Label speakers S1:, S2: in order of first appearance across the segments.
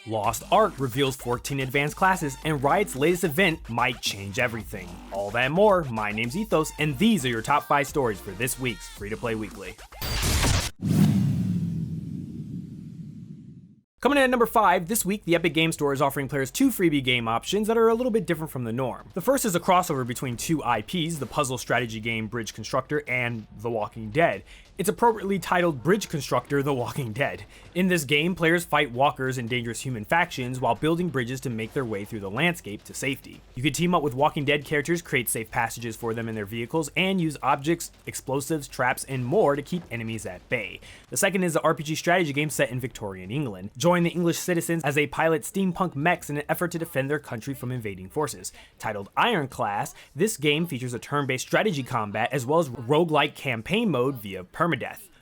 S1: Lost Ark reveals 14 advanced classes, and Riot's latest event might change everything. All that and more, my name's Ethos, and these are your top 5 stories for this week's Free-to-Play Weekly. Coming in at number 5, this week the Epic Games Store is offering players 2 freebie game options that are a little bit different from the norm. The first is a crossover between 2 IPs, the puzzle strategy game Bridge Constructor and The Walking Dead. It's appropriately titled Bridge Constructor: The Walking Dead. In this game, players fight walkers and dangerous human factions while building bridges to make their way through the landscape to safety. You can team up with Walking Dead characters, create safe passages for them in their vehicles, and use objects, explosives, traps, and more to keep enemies at bay. The second is an RPG strategy game set in Victorian England. Join the English citizens as they pilot steampunk mechs in an effort to defend their country from invading forces. Titled Ironclass, this game features a turn-based strategy combat as well as roguelike campaign mode via permadeath.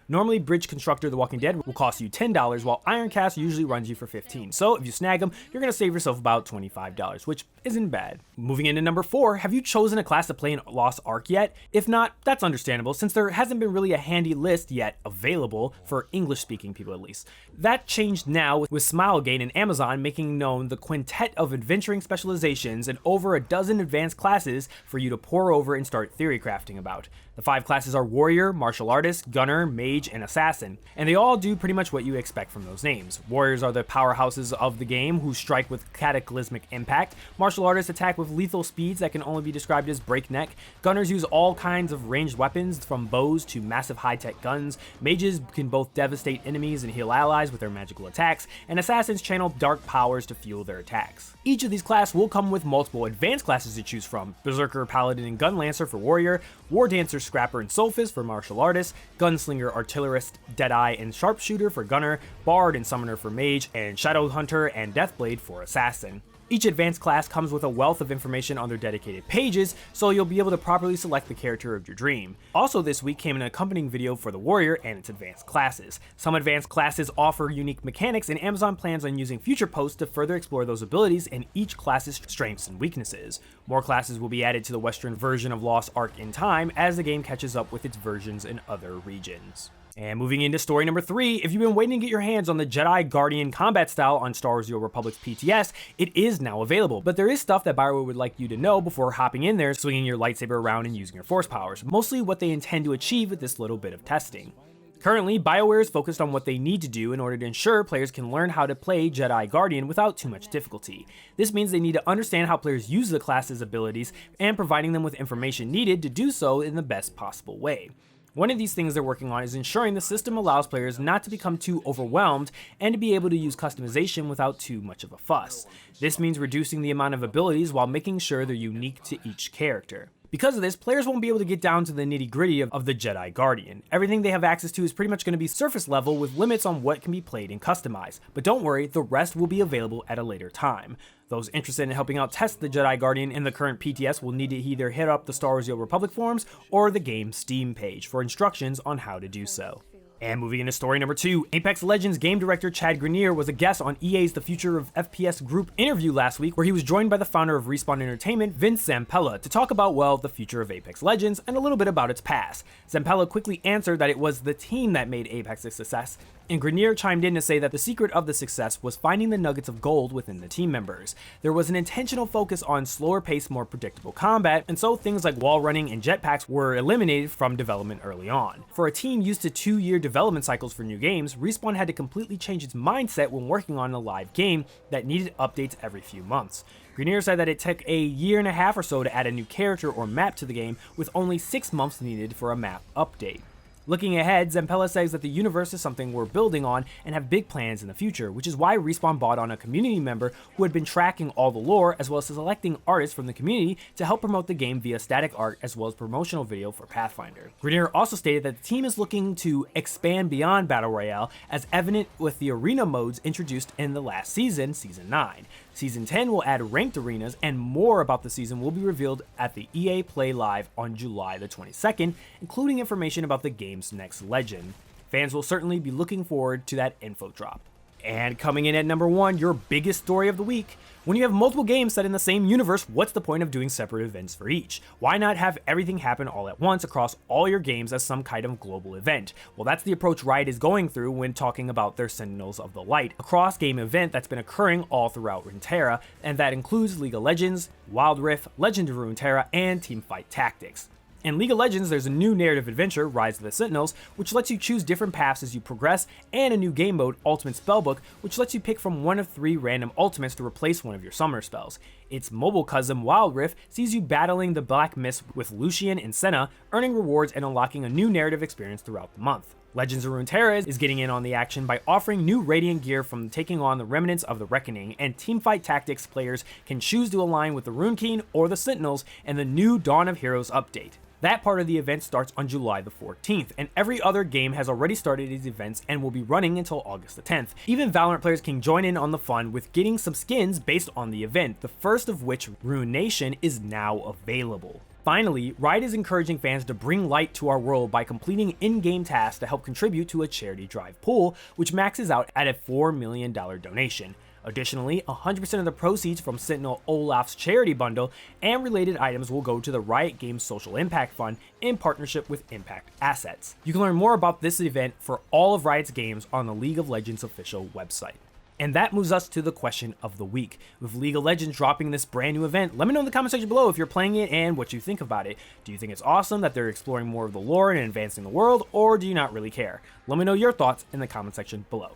S1: Normally, Bridge Constructor: The Walking Dead will cost you $10, while Ironclass usually runs you for $15. So if you snag them, you're going to save yourself about $25, which isn't bad. Moving into number 4, have you chosen a class to play in Lost Ark yet? If not, that's understandable, since there hasn't been really a handy list yet available for English-speaking people at least. That changed now with Smilegate and Amazon making known the quintet of adventuring specializations and over a dozen advanced classes for you to pore over and start theory crafting about. The 5 classes are Warrior, Martial Artist, Gunner, Mage, and Assassin, and they all do pretty much what you expect from those names. Warriors are the powerhouses of the game who strike with cataclysmic impact. Martial Artists attack with lethal speeds that can only be described as breakneck. Gunners use all kinds of ranged weapons from bows to massive high-tech guns. Mages can both devastate enemies and heal allies with their magical attacks, and Assassins channel dark powers to fuel their attacks. Each of these classes will come with multiple advanced classes to choose from: Berserker, Paladin, and Gunlancer for Warrior, War Dancer, Scrapper, and Soulfist for Martial Artist, Gunslinger, Artillerist, Deadeye, and Sharpshooter for Gunner, Bard and Summoner for Mage, and Shadow Hunter and Deathblade for Assassin. Each advanced class comes with a wealth of information on their dedicated pages, so you'll be able to properly select the character of your dream. Also this week came an accompanying video for the Warrior and its advanced classes. Some advanced classes offer unique mechanics, and Amazon plans on using future posts to further explore those abilities and each class's strengths and weaknesses. More classes will be added to the Western version of Lost Ark in time as the game catches up with its versions in other regions. And moving into story number 3, if you've been waiting to get your hands on the Jedi Guardian combat style on Star Wars: The Old Republic's PTS, it is now available, but there is stuff that BioWare would like you to know before hopping in there, swinging your lightsaber around and using your force powers, mostly what they intend to achieve with this little bit of testing. Currently, BioWare is focused on what they need to do in order to ensure players can learn how to play Jedi Guardian without too much difficulty. This means they need to understand how players use the class's abilities and providing them with information needed to do so in the best possible way. One of these things they're working on is ensuring the system allows players not to become too overwhelmed and to be able to use customization without too much of a fuss. This means reducing the amount of abilities while making sure they're unique to each character. Because of this, players won't be able to get down to the nitty-gritty of the Jedi Guardian. Everything they have access to is pretty much going to be surface level with limits on what can be played and customized. But don't worry, the rest will be available at a later time. Those interested in helping out test the Jedi Guardian in the current PTS will need to either hit up the Star Wars: The Old Republic forums or the game's Steam page for instructions on how to do so. And moving into story number 2, Apex Legends game director Chad Grenier was a guest on EA's The Future of FPS Group interview last week, where he was joined by the founder of Respawn Entertainment, Vince Zampella, to talk about, well, the future of Apex Legends and a little bit about its past. Zampella quickly answered that it was the team that made Apex a success, and Grenier chimed in to say that the secret of the success was finding the nuggets of gold within the team members. There was an intentional focus on slower paced, more predictable combat, and so things like wall running and jetpacks were eliminated from development early on. For a team used to 2-year development cycles for new games, Respawn had to completely change its mindset when working on a live game that needed updates every few months. Grenier said that it took a year and a half or so to add a new character or map to the game, with only 6 months needed for a map update. Looking ahead, Zampella says that the universe is something we're building on and have big plans in the future, which is why Respawn bought on a community member who had been tracking all the lore, as well as selecting artists from the community to help promote the game via static art as well as promotional video for Pathfinder. Grenier also stated that the team is looking to expand beyond Battle Royale, as evident with the arena modes introduced in the last season, Season 9. Season 10 will add ranked arenas, and more about the season will be revealed at the EA Play Live on July the 22nd, including information about the game's next legend. Fans will certainly be looking forward to that info drop. And coming in at number 1, your biggest story of the week. When you have multiple games set in the same universe, what's the point of doing separate events for each? Why not have everything happen all at once across all your games as some kind of global event? Well, that's the approach Riot is going through when talking about their Sentinels of the Light, a cross-game event that's been occurring all throughout Runeterra, and that includes League of Legends, Wild Rift, Legend of Runeterra, and Teamfight Tactics. In League of Legends, there's a new narrative adventure, Rise of the Sentinels, which lets you choose different paths as you progress, and a new game mode, Ultimate Spellbook, which lets you pick from one of 3 random ultimates to replace one of your summoner spells. Its mobile cousin, Wild Rift, sees you battling the Black Mist with Lucian and Senna, earning rewards and unlocking a new narrative experience throughout the month. Legends of Runeterra is getting in on the action by offering new Radiant gear from taking on the remnants of the Reckoning, and Teamfight Tactics players can choose to align with the Rune King or the Sentinels and the new Dawn of Heroes update. That part of the event starts on July the 14th, and every other game has already started these events and will be running until August the 10th. Even Valorant players can join in on the fun with getting some skins based on the event, the first of which, Rune Nation, is now available. Finally, Riot is encouraging fans to bring light to our world by completing in-game tasks to help contribute to a charity drive pool, which maxes out at a $4 million donation. Additionally, 100% of the proceeds from Sentinel Olaf's charity bundle and related items will go to the Riot Games Social Impact Fund in partnership with Impact Assets. You can learn more about this event for all of Riot's games on the League of Legends official website. And that moves us to the question of the week. With League of Legends dropping this brand new event, let me know in the comment section below if you're playing it and what you think about it. Do you think it's awesome that they're exploring more of the lore and advancing the world, or do you not really care? Let me know your thoughts in the comment section below.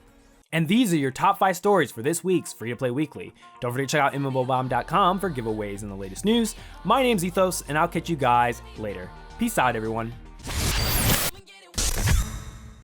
S1: And these are your top 5 stories for this week's Free to Play Weekly. Don't forget to check out MMOBomb.com for giveaways and the latest news. My name's Ethos, and I'll catch you guys later. Peace out, everyone.